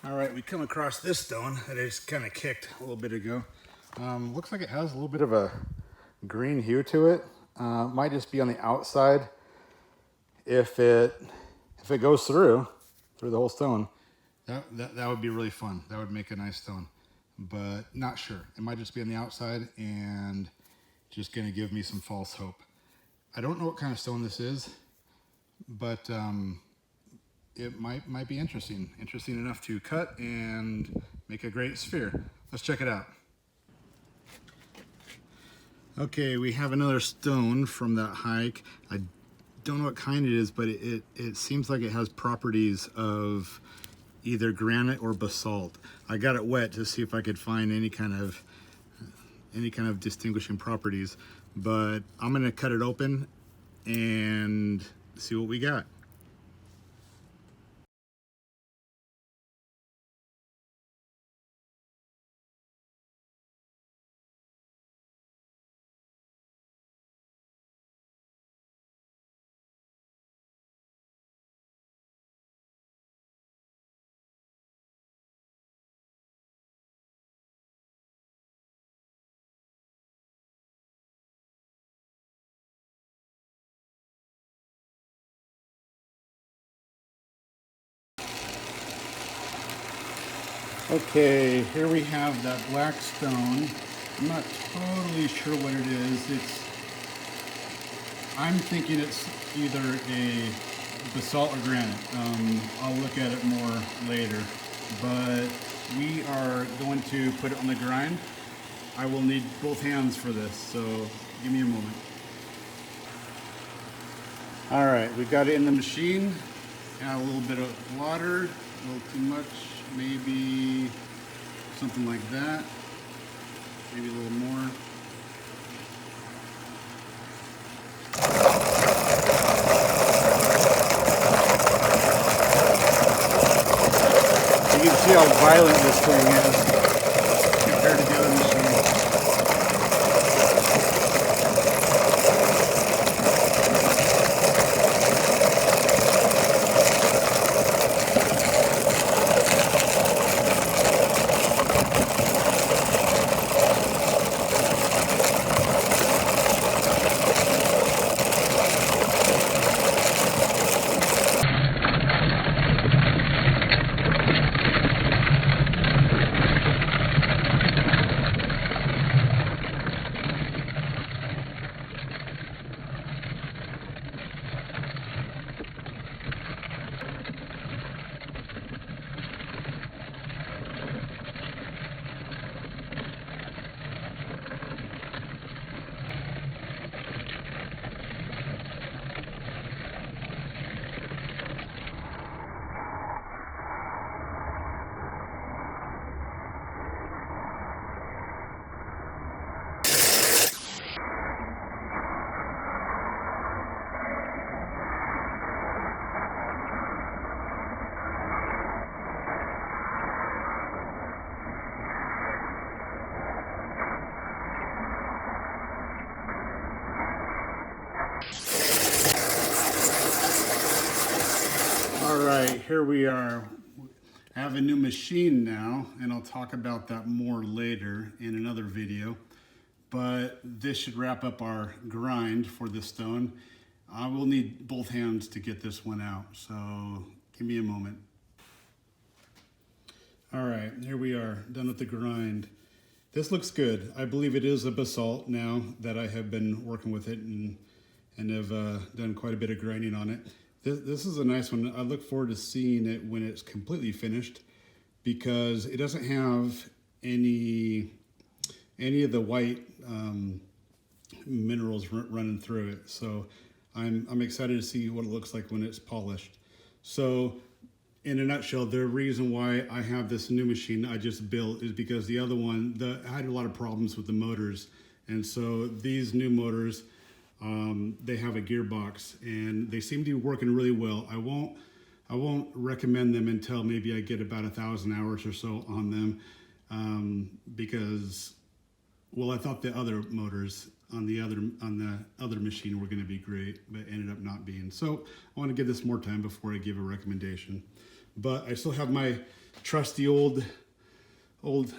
All right, we come across this stone that I just kind of kicked a little bit ago. Looks like it has a little bit of a green hue to it. Might just be on the outside. If it goes through the whole stone, that would be really fun. That would make a nice stone, but not sure. It might just be on the outside and just gonna give me some false hope. I don't know what kind of stone this is, but it might be interesting enough to cut and make a great sphere. Let's check it out. Okay, we have another stone from that hike. I don't know what kind it is, but it seems like it has properties of either granite or basalt. I got it wet to see if I could find any kind of distinguishing properties, but I'm gonna cut it open and see what we got. Okay, here we have that black stone. I'm not totally sure what it is. I'm thinking it's either a basalt or granite. I'll look at it more later, but we are going to put it on the grind. I will need both hands for this, so give me a moment. All right, we've got it in the machine. Add a little bit of water, a little too much, maybe something like that, maybe a little more. You can see how violent this thing is compared to the other machine. All right, here we are. I have a new machine now, and I'll talk about that more later in another video. But this should wrap up our grind for this stone. I will need both hands to get this one out, so give me a moment. All right, here we are, done with the grind. This looks good. I believe it is a basalt now that I have been working with it and have done quite a bit of grinding on it. This is a nice one. I look forward to seeing it when it's completely finished, because it doesn't have any of the white minerals running through it. So I'm excited to see what it looks like when it's polished. So in a nutshell, the reason why I have this new machine I just built is because the other one, I had a lot of problems with the motors. And so these new motors, they have a gearbox and they seem to be working really well. I won't recommend them until maybe I get about 1,000 hours or so on them, because, well, I thought the other motors on the other machine were going to be great, but ended up not being. So I want to give this more time before I give a recommendation. But I still have my trusty old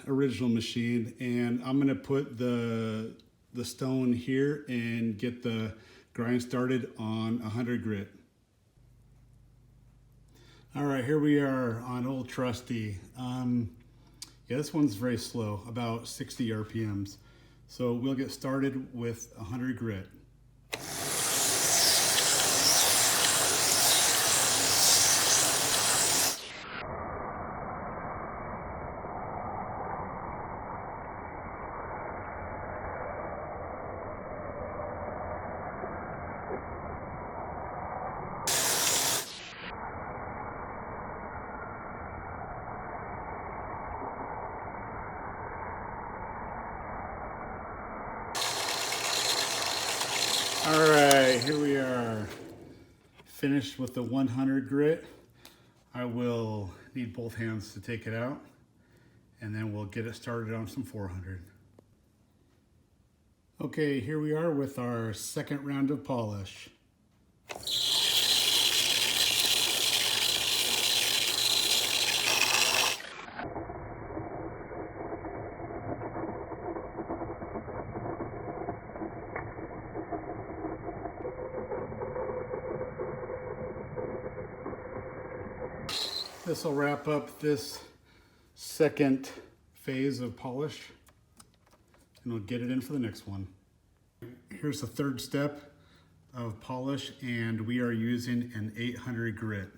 original machine, and I'm going to put the stone here and get the grind started on 100 grit. All right, here we are on old trusty. Yeah, this one's very slow, about 60 RPMs. So we'll get started with 100 grit. All right, here we are, finished with the 100 grit. I will need both hands to take it out, and then we'll get it started on some 400. Okay, here we are with our second round of polish. This will wrap up this second phase of polish, and we'll get it in for the next one. Here's the third step of polish, and we are using an 800 grit.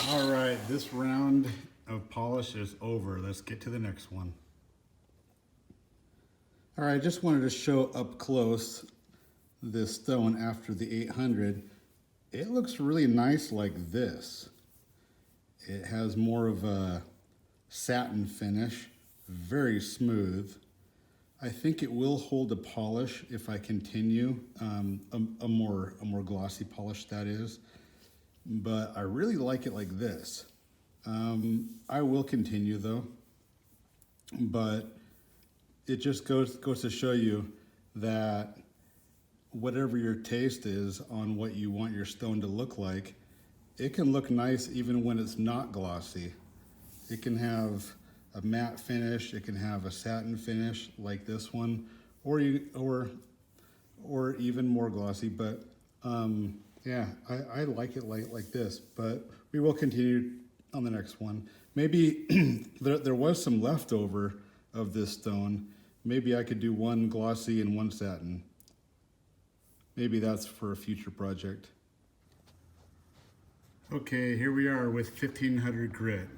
All right, this round of polish is over. Let's get to the next one. All right, I just wanted to show up close this stone after the 800. It looks really nice like this. It has more of a satin finish, very smooth. I think it will hold a polish if I continue, a more glossy polish that is. But I really like it like this. I will continue though, but it just goes to show you that whatever your taste is on what you want your stone to look like, it can look nice even when it's not glossy. It can have a matte finish, it can have a satin finish like this one, or even more glossy, but yeah, I like it like this, but we will continue on the next one. Maybe there was some leftover of this stone. Maybe I could do one glossy and one satin. Maybe that's for a future project. Okay, here we are with 1500 grit.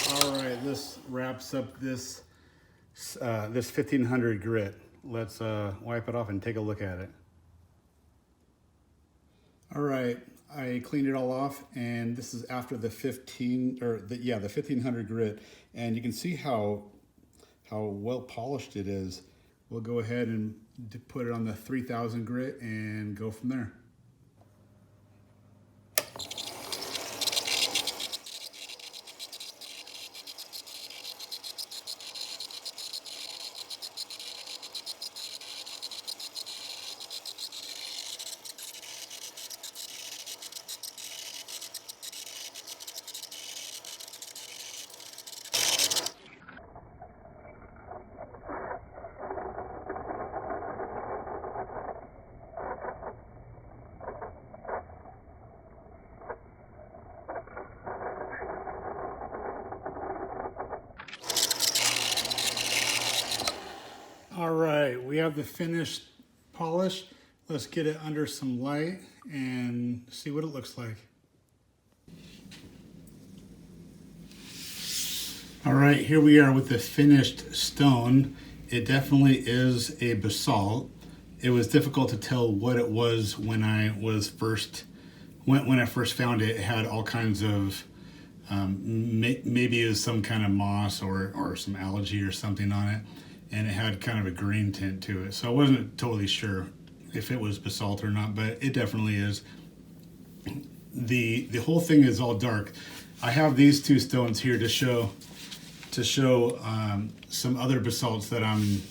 All right, this wraps up this 1500 grit. Let's wipe it off and take a look at it. All right, I cleaned it all off, and this is after the 1500 grit, and you can see how well polished it is. We'll go ahead and put it on the 3000 grit and go from there. All right, we have the finished polish. Let's get it under some light and see what it looks like. All right, here we are with the finished stone. It definitely is a basalt. It was difficult to tell what it was when I first found it. It had all kinds of maybe it was some kind of moss or some algae or something on it, and it had kind of a green tint to it. So I wasn't totally sure if it was basalt or not, but it definitely is. The whole thing is all dark. I have these two stones here to show some other basalts that I'm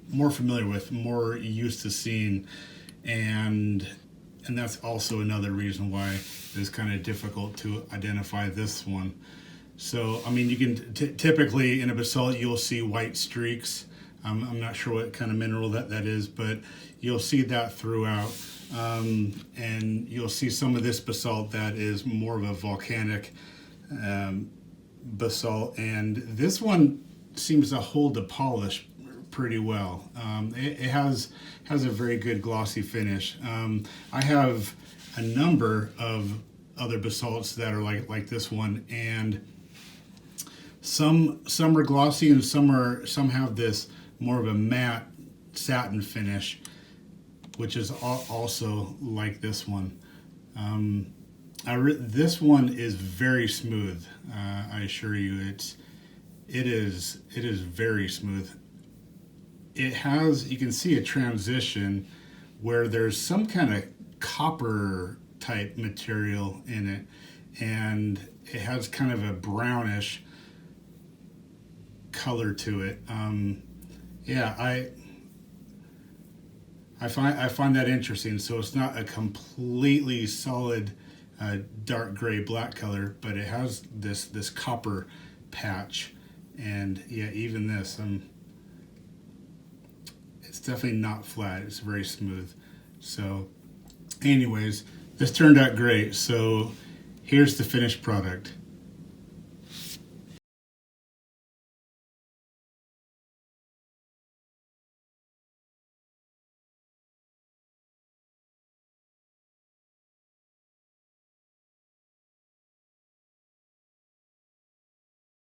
more familiar with, more used to seeing, and that's also another reason why it's kind of difficult to identify this one. So, I mean, you can typically in a basalt you'll see white streaks. I'm not sure what kind of mineral that is, but you'll see that throughout. And you'll see some of this basalt that is more of a volcanic basalt, and this one seems to hold the polish pretty well. It has a very good glossy finish. I have a number of other basalts that are like this one, and some are glossy and some have this more of a matte satin finish, which is also like this one. This one is very smooth. I assure you, it is very smooth. It has, you can see a transition where there's some kind of copper type material in it, and it has kind of a brownish color to it. Yeah, I find that interesting. So it's not a completely solid dark gray black color, but it has this copper patch, and yeah, even this it's definitely not flat. It's very smooth. So anyways, this turned out great. So here's the finished product.